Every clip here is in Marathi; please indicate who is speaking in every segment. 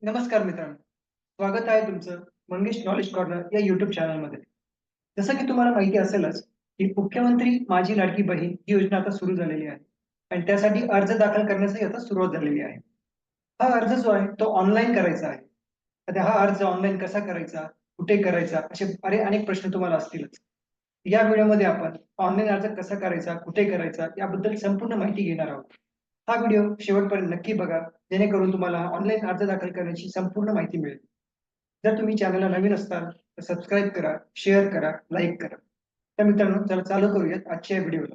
Speaker 1: नमस्कार मित्रांनो, स्वागत आहे तुमचं मंगेश नॉलेज कॉर्नर या युट्यूब चॅनलमध्ये. जसं की तुम्हाला माहिती असेलच की मुख्यमंत्री माझी लाडकी बहीण ही योजना आता सुरू झालेली आहे आणि त्यासाठी अर्ज दाखल करण्याची आता सुरुवात झालेली आहे. हा अर्ज जो आहे तो ऑनलाईन करायचा आहे. आता हा अर्ज ऑनलाईन कसा करायचा, कुठे करायचा, असे अनेक प्रश्न तुम्हाला असतीलच. या व्हिडिओमध्ये आपण ऑनलाईन अर्ज कसा करायचा, कुठे करायचा याबद्दल संपूर्ण माहिती घेणार आहोत. हा व्हिडिओ शेवटपर्यंत नक्की बघा, जेणेकरून तुम्हाला ऑनलाईन अर्ज दाखल करण्याची संपूर्ण माहिती मिळेल. जर तुम्ही चॅनलला नवीन असताल तर सबस्क्राईब करा, शेअर करा, लाईक करा. तर मित्रांनो, चला चालू करूयात आजच्या व्हिडिओला.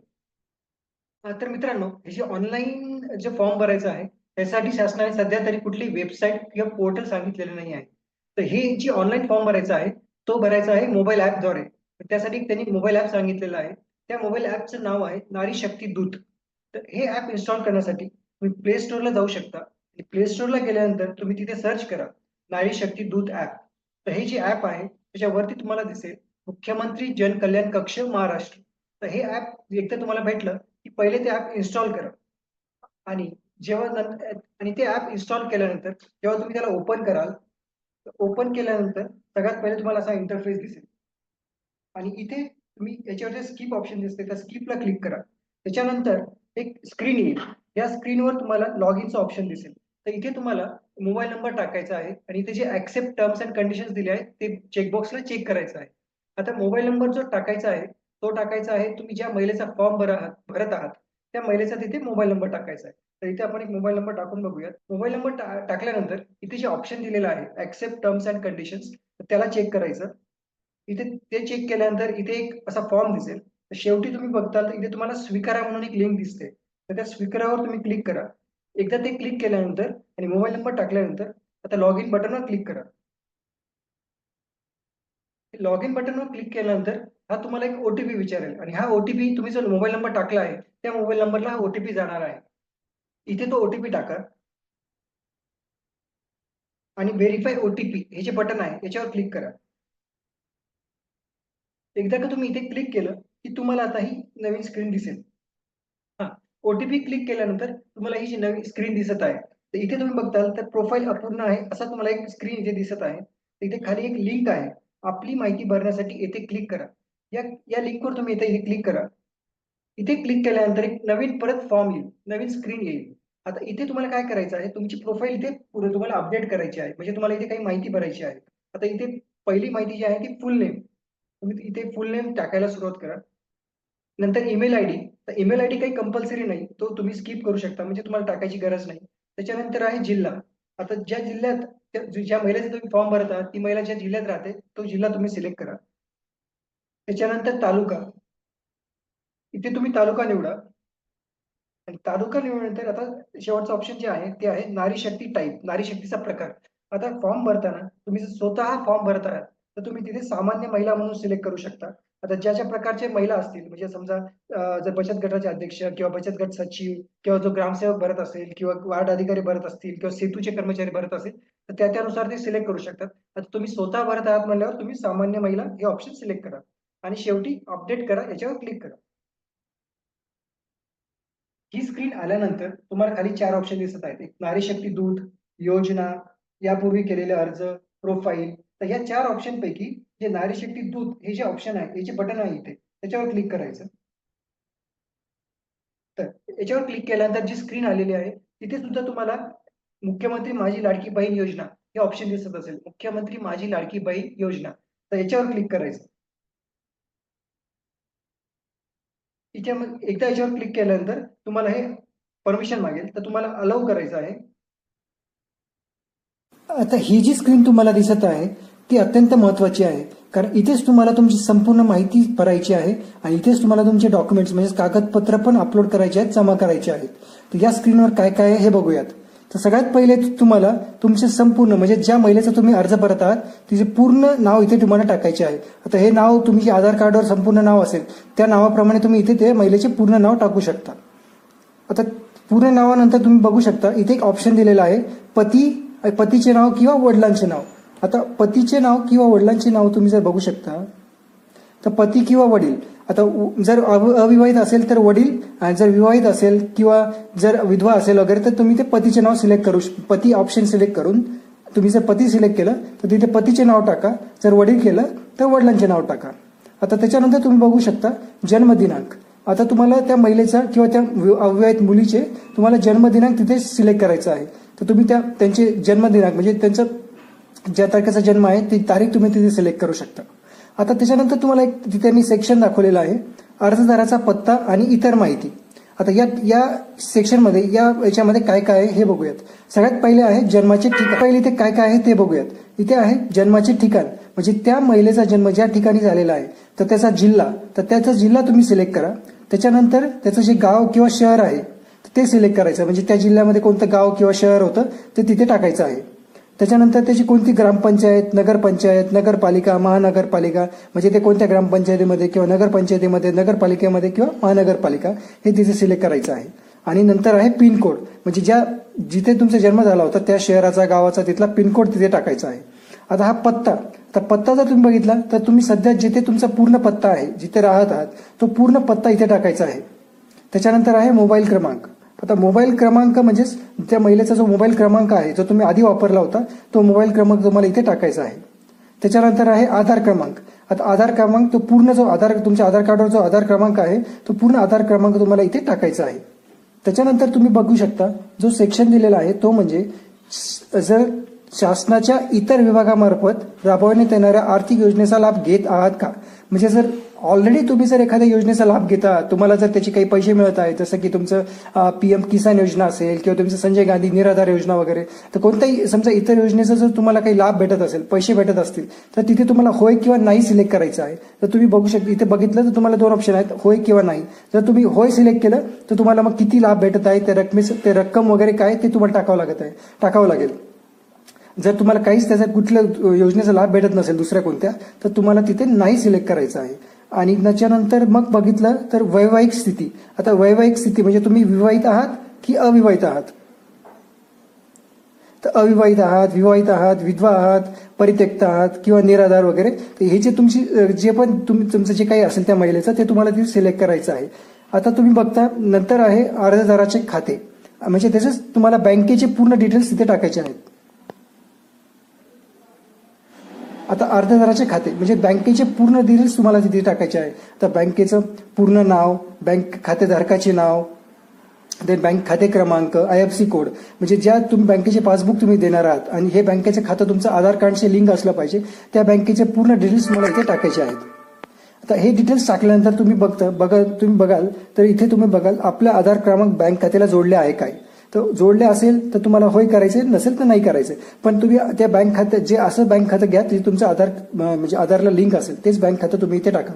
Speaker 1: तर मित्रांनो, हे जे ऑनलाईन जे फॉर्म भरायचा आहे त्यासाठी शासनाने सध्या तरी कुठली वेबसाईट किंवा पोर्टल सांगितलेलं नाही आहे. तर हे जी ऑनलाईन फॉर्म भरायचा आहे तो भरायचा आहे मोबाईल ऍपद्वारे. त्यासाठी त्यांनी मोबाईल ऍप सांगितलेलं आहे. त्या मोबाईल ऍपचं नाव आहे नारी शक्ती दूत. तर हे ऍप इन्स्टॉल करण्यासाठी तुम्ही प्ले स्टोअरला जाऊ शकता. प्ले स्टोअरला गेल्यानंतर तुम्ही तिथे सर्च करा नारी शक्ती दूत ऍप. तर हे जे ऍप आहे त्याच्यावरती तुम्हाला दिसेल मुख्यमंत्री जन कल्याण कक्ष महाराष्ट्र. तर हे ऍप एकदा तुम्हाला भेटलं की पहिले ते ऍप इन्स्टॉल करा. आणि आणि ते ऍप इन्स्टॉल केल्यानंतर जेव्हा तुम्ही त्याला ओपन कराल, ओपन केल्यानंतर सगळ्यात पहिले तुम्हाला असा इंटरफेस दिसेल आणि इथे तुम्ही याच्यावर स्किप ऑप्शन दिसते त्या स्किपला क्लिक करा. त्याच्यानंतर एक स्क्रीन येईल. या स्क्रीनवर तुम्हाला लॉग इनचं ऑप्शन दिसेल. तर इथे तुम्हाला मोबाईल नंबर टाकायचा आहे आणि इथे जे ऍक्सेप्ट टर्म्स अँड कंडिशन्स दिले आहेत ते चेकबॉक्सला चेक करायचं आहे. आता मोबाईल नंबर जो टाकायचा आहे तो टाकायचा आहे तुम्ही ज्या महिलेचा फॉर्म भरत आहात त्या महिलेचा तिथे मोबाईल नंबर टाकायचा आहे. तर इथे आपण एक मोबाईल नंबर टाकून बघूयात. मोबाईल नंबर टाकल्यानंतर इथे जे ऑप्शन दिलेलं आहे ऍक्सेप्ट टर्म्स अँड कंडिशन्स त्याला चेक करायचं. इथे ते चेक केल्यानंतर इथे एक असा फॉर्म दिसेल. तर शेवटी तुम्ही बघताल तर इथे तुम्हाला स्वीकारा म्हणून एक लिंक दिसते. तर त्या स्वीकारावर तुम्ही क्लिक करा. एकदा ते क्लिक केल्यानंतर आणि मोबाईल नंबर टाकल्यानंतर आता लॉग इन बटनवर क्लिक करा. लॉग इन बटनवर क्लिक केल्यानंतर हा तुम्हाला एक ओटीपी विचारेल आणि हा ओटीपी तुम्ही जो मोबाईल नंबर टाकला आहे त्या मोबाईल नंबरला हा ओटीपी जाणार आहे. इथे तो ओटीपी टाका आणि व्हेरीफाय ओटीपी हे जे बटन आहे याच्यावर क्लिक करा. एकदा का तुम्ही इथे क्लिक केलं की तुम्हाला आता ही नवीन स्क्रीन दिसेल. हा, ओटीपी क्लिक केल्यानंतर तुम्हाला ही जी नवीन स्क्रीन दिसत आहे. तर इथे तुम्ही बघताल तर प्रोफाईल अपूर्ण आहे असा तुम्हाला एक स्क्रीन इथे दिसत आहे. इथे खाली एक लिंक आहे. आपली माहिती भरण्यासाठी येथे क्लिक करा. या या लिंकवर तुम्ही इथे क्लिक करा. इथे क्लिक केल्यानंतर एक नवीन परत फॉर्म येईल, नवीन स्क्रीन येईल. आता इथे तुम्हाला काय करायचं आहे, तुमची प्रोफाईल इथे पुढे तुम्हाला अपडेट करायची आहे. म्हणजे तुम्हाला इथे काही माहिती भरायची आहे. आता इथे पहिली माहिती जी आहे ती फुल नेम. तुम्ही इथे फुल नेम टाकायला सुरुवात करा. नंतर ईमेल आयडी. तर ईमेल आयडी काही कंपल्सरी नाही. तो तुम्ही स्किप करू शकता म्हणजे तुम्हाला टाकायची गरज नाही. त्याच्यानंतर आहे जिल्हा. आता ज्या जिल्ह्यात ज्या महिलेचा तुम्ही फॉर्म भरत आहात ती महिला ज्या जिल्ह्यात राहते तो जिल्हा तुम्ही सिलेक्ट करा. त्याच्यानंतर तालुका. इथे तुम्ही तालुका निवडा. आणि तालुका निवडल्यानंतर आता शेवटचं ऑप्शन जे आहे ते आहे नारी शक्ती टाईप, नारी शक्तीचा प्रकार. आता फॉर्म भरताना तुम्ही जर स्वतः फॉर्म भरत आहात तर तुम्ही तिथे सामान्य महिला म्हणून सिलेक्ट करू शकता. आता ज्या ज्या प्रकारचे महिला असतील म्हणजे समजा जर बचत गटाचे अध्यक्ष किंवा बचत गट सचिव किंवा जो ग्रामसेवक भरत असेल किंवा वार्ड अधिकारी भरत असतील किंवा सेतूचे कर्मचारी भरत असेल तर त्यानुसार ते सिलेक्ट करू शकतात. आता तुम्ही स्वतः भरत आहात म्हणल्यावर तुम्ही सामान्य महिला हे ऑप्शन सिलेक्ट करा आणि शेवटी अपडेट करा याच्यावर क्लिक करा. ही स्क्रीन आल्यानंतर तुम्हाला खाली 4 ऑप्शन दिसत आहेत. एक नारी शक्ती दूत, योजना, यापूर्वी केलेले अर्ज, प्रोफाईल. तर या 4 ऑप्शन पैकी जे नारी शक्ती दूत हे जे ऑप्शन आहे, हे जे बटन आहे इथे, त्याच्यावर क्लिक करायचं. तर याच्यावर क्लिक केल्यानंतर जी स्क्रीन आलेली आहे, तिथे सुद्धा तुम्हाला मुख्यमंत्री माझी लाडकी बहीण योजना हे ऑप्शन दिसत असेल. मुख्यमंत्री माझी लाडकी बहीण योजना. तर याच्यावर क्लिक करायचं. इथे मग एकदा याच्यावर क्लिक केल्यानंतर तुम्हाला हे परमिशन मागेल, तर तुम्हाला अलाऊ करायचं आहे. आता ही जी स्क्रीन तुम्हाला दिसत आहे ती अत्यंत महत्वाची आहे. कारण इथेच तुम्हाला तुमची संपूर्ण माहिती भरायची आहे आणि इथेच तुम्हाला तुमचे डॉक्युमेंट्स म्हणजे कागदपत्र पण अपलोड करायचे आहेत, जमा करायचे आहेत. तर या स्क्रीनवर काय काय आहे हे बघूयात. तर सगळ्यात पहिले तुम्हाला तुमचे संपूर्ण म्हणजे ज्या महिलेचा तुम्ही अर्ज भरत आहात तिचे पूर्ण नाव इथे तुम्हाला टाकायचे आहे. आता हे नाव तुम्ही जे आधार कार्डवर संपूर्ण नाव असेल त्या नावाप्रमाणे तुम्ही इथे ते महिलेचे पूर्ण नाव टाकू शकता. आता पूर्ण नावानंतर तुम्ही बघू शकता इथे एक ऑप्शन दिलेला आहे पतीचे नाव किंवा वडिलांचे नाव. आता पतीचे नाव किंवा वडिलांचे नाव तुम्ही जर बघू शकता तर पती किंवा वडील. आता जर अविवाहित असेल तर वडील आणि जर विवाहित असेल किंवा जर विधवा असेल वगैरे तर तुम्ही ते पतीचे नाव सिलेक्ट करू पती ऑप्शन सिलेक्ट करून
Speaker 2: तुम्ही जर पती सिलेक्ट केलं तर तिथे पतीचे नाव टाका, जर वडील केलं तर वडिलांचे नाव टाका. आता त्याच्यानंतर तुम्ही बघू शकता जन्मदिनांक. आता तुम्हाला त्या महिलेचा किंवा त्या अविवाहित मुलीचे तुम्हाला जन्मदिनांक तिथे सिलेक्ट करायचा आहे. तर तुम्ही त्यांचे जन्मदिनांक म्हणजे त्यांचं ज्या तारखेचा जन्म आहे ती तारीख तुम्ही तिथे सिलेक्ट करू शकता. आता त्याच्यानंतर तुम्हाला एक तिथे त्यांनी सेक्शन दाखवलेलं आहे अर्जदाराचा पत्ता आणि इतर माहिती. आता या सेक्शनमध्ये याच्यामध्ये काय काय आहे हे बघूयात. सगळ्यात पहिले आहे जन्माचे ठिकाण. पहिले इथे काय काय आहे ते बघूयात. इथे आहे जन्माचे ठिकाण म्हणजे त्या महिलेचा जन्म ज्या ठिकाणी झालेला आहे तर त्याचा जिल्हा, तर त्याचा जिल्हा तुम्ही सिलेक्ट करा. त्याच्यानंतर त्याचं जे गाव किंवा शहर आहे ते सिलेक्ट करायचं म्हणजे त्या जिल्ह्यामध्ये कोणतं गाव किंवा शहर होतं ते तिथे टाकायचं आहे. त्याच्यानंतर त्याची कोणती ग्रामपंचायत, नगरपंचायत, नगरपालिका, महानगरपालिका म्हणजे ते कोणत्या ग्रामपंचायतीमध्ये किंवा नगरपंचायतीमध्ये, नगरपालिकेमध्ये किंवा महानगरपालिका हे तिथे सिलेक्ट करायचं आहे. आणि नंतर आहे पिनकोड म्हणजे जिथे तुमचा जन्म झाला होता त्या शहराचा, गावाचा तिथला पिनकोड तिथे टाकायचा आहे. आता हा पत्ता, तर पत्ता जर तुम्ही बघितला तर तुम्ही सध्या जिथे तुमचा पूर्ण पत्ता आहे, जिथे राहत आहात तो पूर्ण पत्ता इथे टाकायचा आहे. त्याच्यानंतर आहे मोबाईल क्रमांक. आता मोबाईल क्रमांक म्हणजेच त्या महिलेचा जो मोबाईल क्रमांक आहे जो तुम्ही आधी वापरला होता तो मोबाईल क्रमांक तुम्हाला इथे टाकायचा आहे. त्याच्यानंतर आहे आधार क्रमांक. आता आधार क्रमांक तो पूर्ण जो तुमच्या आधार कार्डवर जो आधार क्रमांक आहे तो पूर्ण आधार क्रमांक तुम्हाला इथे टाकायचा आहे. त्याच्यानंतर तुम्ही बघू शकता जो सेक्शन दिलेला आहे तो म्हणजे जर शासनाच्या इतर विभागामार्फत राबवण्यात येणाऱ्या आर्थिक योजनेचा लाभ घेत आहात का. म्हणजे जर ऑलरेडी तुम्ही जर एखाद्या योजनेचा लाभ घेता, तुम्हाला जर त्याचे काही पैसे मिळत आहेत जसं की तुमचं PM किसान योजना असेल किंवा तुमचं संजय गांधी निराधार योजना वगैरे, तर कोणत्याही समजा इतर योजनेचा जर तुम्हाला काही लाभ भेटत असेल, पैसे भेटत असतील तर तिथे तुम्हाला होय किंवा नाही सिलेक्ट करायचं आहे. तर तुम्ही बघू शकता इथे बघितलं तर तुम्हाला 2 ऑप्शन आहेत, होय किंवा नाही. जर तुम्ही होय सिलेक्ट केलं तर तुम्हाला मग किती लाभ भेटत आहे ते रक्कम वगैरे काय ते तुम्हाला टाकावं लागेल. जर तुम्हाला काहीच त्याचा कुठल्या योजनेचा लाभ भेटत नसेल दुसऱ्या कोणत्या तर तुम्हाला तिथे नाही सिलेक्ट करायचं आहे. आणि त्याच्यानंतर मग बघितलं तर वैवाहिक स्थिती. आता वैवाहिक स्थिती म्हणजे तुम्ही विवाहित आहात की अविवाहित आहात. तर अविवाहित आहात, विवाहित आहात, विधवा आहात, परित्यक्त आहात किंवा निराधार वगैरे, तर हे जे तुमचं जे काही असेल त्या महिलेचं ते तुम्हाला तिथे सिलेक्ट करायचं आहे. आता तुम्ही बघता नंतर आहे अर्जदाराचे खाते म्हणजे त्याचेच तुम्हाला बँकेचे पूर्ण डिटेल्स तिथे टाकायचे आहेत. आता अर्जदाराचे खाते म्हणजे बँकेचे पूर्ण डिटेल्स तुम्हाला तिथे टाकायचे आहे. तर बँकेचं पूर्ण नाव, बँक खातेधारकाचे नाव, बँक खाते क्रमांक, IFSC कोड म्हणजे ज्या तुम्ही बँकेचे पासबुक तुम्ही देणार आहात आणि हे बँकेचं खातं तुमचं आधार कार्डशी लिंक असलं पाहिजे, त्या बँकेचे पूर्ण डिटेल्स तुम्हाला इथे टाकायचे आहेत. आता हे डिटेल्स टाकल्यानंतर तुम्ही बघाल तर इथे तुम्ही बघाल आपला आधार क्रमांक बँक खात्याला जोडले आहे काय. तर जोडले असेल तर तुम्हाला होय करायचे, नसेल तर नाही करायचे. पण तुम्ही त्या बँक खात्यात जे असं बँक खातं घ्या जे तुमचं आधार म्हणजे आधारला लिंक असेल तेच बँक खातं तुम्ही इथे टाका.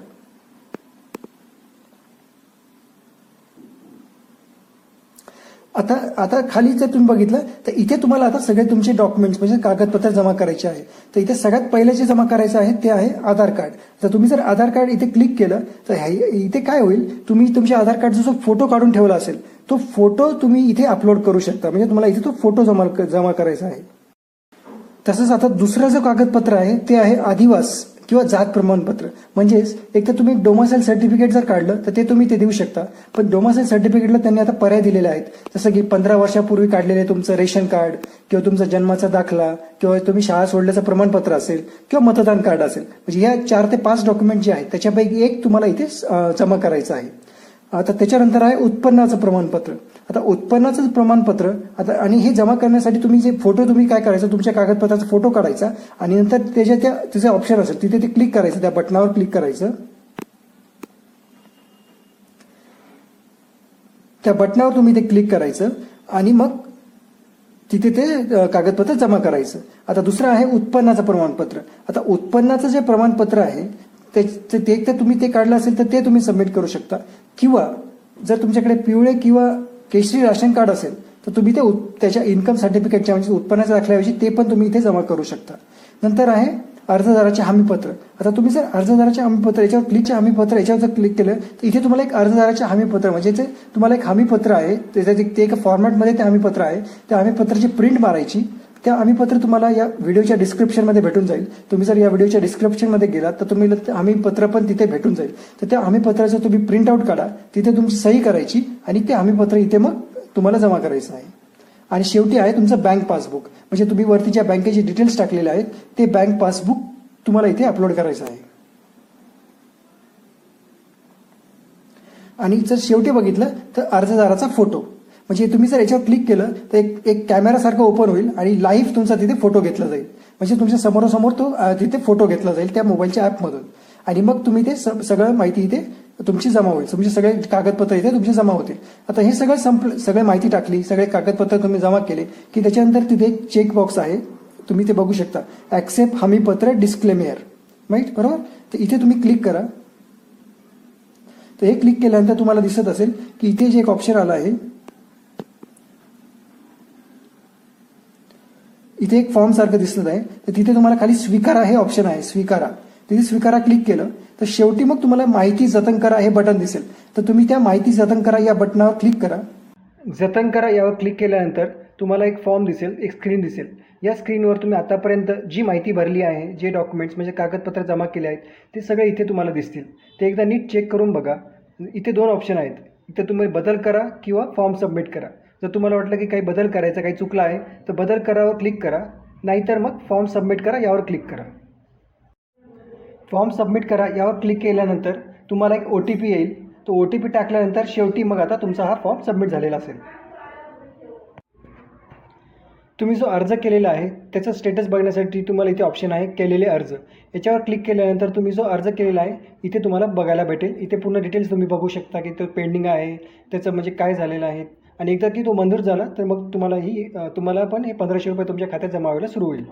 Speaker 2: आता खाली जर तुम्ही बघितलं तर इथे तुम्हाला आता सगळे तुमचे डॉक्युमेंट्स म्हणजे कागदपत्र जमा करायचे आहे. तर इथे सगळ्यात पहिले जे जमा करायचं आहे ते आहे आधार कार्ड. तर तुम्ही जर आधार कार्ड इथे क्लिक केलं तर इथे काय होईल, तुम्ही तुमच्या आधार कार्डचा जो फोटो काढून ठेवला असेल तो फोटो तुम्ही इथे अपलोड करू शकता. म्हणजे तुम्हाला इथे तो फोटो जमा करायचा आहे. तसंच आता दुसरं जो कागदपत्र आहे ते आहे अधिवास किंवा जात प्रमाणपत्र. म्हणजेच एक तर तुम्ही डोमासाईल सर्टिफिकेट जर काढलं तर ते तुम्ही ते देऊ शकता. पण डोमासाईल सर्टिफिकेटला त्यांनी आता पर्याय दिलेले आहेत, जसं की 15 वर्षापूर्वी काढलेले तुमचं रेशन कार्ड किंवा तुमचा जन्माचा दाखला किंवा तुम्ही शाळा सोडल्याचं प्रमाणपत्र असेल किंवा मतदान कार्ड असेल. म्हणजे या 4 ते 5 डॉक्युमेंट जे आहेत त्याच्यापैकी एक तुम्हाला इथे जमा करायचं आहे. आता त्याच्यानंतर आहे उत्पन्नाचं प्रमाणपत्र. आता उत्पन्नाचं प्रमाणपत्र आता आणि हे जमा करण्यासाठी तुम्ही जे फोटो तुम्ही काय करायचं, तुमच्या कागदपत्राचा फोटो काढायचा आणि नंतर त्याचे ऑप्शन असेल तिथे ते क्लिक करायचं, त्या बटनावर क्लिक करायचं. त्या बटनावर तुम्ही ते क्लिक करायचं आणि मग तिथे ते कागदपत्र जमा करायचं. आता दुसरं आहे उत्पन्नाचं प्रमाणपत्र. आता उत्पन्नाचं जे प्रमाणपत्र आहे ते एक तर तुम्ही ते काढलं असेल तर ते तुम्ही सबमिट करू शकता, किंवा जर तुमच्याकडे पिवळे किंवा केशरी राशन कार्ड असेल तर तुम्ही ते त्याच्या इन्कम सर्टिफिकेटच्या म्हणजे उत्पन्नाच्या दाखल्याऐवजी ते पण तुम्ही इथे जमा करू शकता. नंतर आहे अर्जदाराचे हमीपत्र. आता तुम्ही जर अर्जदाराचे हमीपत्र याच्यावर हमीपत्र याच्यावर जर क्लिक केलं तर इथे तुम्हाला एक अर्जदाराचे हमीपत्र म्हणजे ते तुम्हाला एक हमीपत्र आहे, ते एका फॉर्मॅटमध्ये ते हमीपत्र आहे. त्या हमीपत्राची प्रिंट मारायची. त्या हमीपत्र तुम्हाला या व्हिडिओच्या डिस्क्रिप्शनमध्ये भेटून जाईल. तुम्ही जर या व्हिडिओच्या डिस्क्रिप्शनमध्ये गेलात तर तुम्ही हमीपत्र पण तिथे भेटून जाईल. तर त्या हमीपत्राचं तुम्ही प्रिंट आउट काढा, तिथे तुमची सही करायची आणि ते हमीपत्र इथे मग तुम्हाला जमा करायचं आहे. आणि शेवटी आहे तुमचं बँक पासबुक, म्हणजे तुम्ही वरती ज्या बँकेचे डिटेल्स टाकलेले आहेत ते बँक पासबुक तुम्हाला इथे अपलोड करायचं आहे. आणि जर शेवटी बघितलं तर अर्जदाराचा फोटो, म्हणजे तुम्ही जर याच्यावर क्लिक केलं तर एक कॅमेरासारखं ओपन होईल आणि लाईव्ह तुमचा तिथे फोटो घेतला जाईल, म्हणजे तुमच्या समोरासमोर तो तिथे फोटो घेतला जाईल त्या मोबाईलच्या ॲपमधून. आणि मग तुम्ही ते सगळं माहिती इथे तुमची जमा होईल, तुमचे सगळे कागदपत्र इथे तुमचे जमा होते. आता हे सगळं सगळं माहिती टाकली, सगळे कागदपत्र तुम्ही जमा केले की त्याच्यानंतर तिथे एक चेक बॉक्स आहे, तुम्ही ते बघू शकता, ॲक्सेप्ट हमीपत्र डिस्क्लेमेअर, राईट, बरोबर. तर इथे तुम्ही क्लिक करा. तर हे क्लिक केल्यानंतर तुम्हाला दिसत असेल की इथे जे एक ऑप्शन आला आहे, इथे एक फॉर्म सारखं दिसत आहे, तर तिथे तुम्हाला खाली स्वीकारा हे ऑप्शन आहे, स्वीकारा. तिथे स्वीकारा क्लिक केलं तर शेवटी मग तुम्हाला माहिती जतन करा हे बटन दिसेल. तर तुम्ही त्या माहिती जतन करा या बटनावर क्लिक करा. जतन करा यावर क्लिक केल्यानंतर तुम्हाला एक फॉर्म दिसेल, एक स्क्रीन दिसेल. या स्क्रीनवर तुम्ही आतापर्यंत जी माहिती भरली आहे, जे डॉक्युमेंट्स म्हणजे कागदपत्र जमा केले आहेत ते सगळे इथे तुम्हाला दिसतील. ते एकदा नीट चेक करून बघा. इथे 2 ऑप्शन आहेत, इथे तुम्ही बदल करा किंवा फॉर्म सबमिट करा. जर तुम्हाला वाटलं की काही बदल करायचा, काही चुकलं आहे तर बदल करावर क्लिक करा, नाहीतर मग फॉर्म सबमिट करा यावर क्लिक करा. फॉर्म सबमिट करा यावर क्लिक केल्यानंतर तुम्हाला एक OTP येईल. तो OTP टाकल्यानंतर शेवटी मग आता तुमचा हा फॉर्म सबमिट झालेला असेल. तुम्ही जो अर्ज केलेला आहे त्याचं स्टेटस बघण्यासाठी तुम्हाला इथे ऑप्शन आहे केलेले अर्ज. याच्यावर क्लिक केल्यानंतर तुम्ही जो अर्ज केलेला आहे इथे तुम्हाला बघायला भेटेल. इथे पूर्ण डिटेल्स तुम्ही बघू शकता की तो पेंडिंग आहे, त्याचं म्हणजे काय झालेलं आहे. आणि एकदा की तो मंजूर झाला तर मग तुम्हाला पण हे 1500 रुपये तुमच्या खात्यात जमा व्हायला सुरू होईल.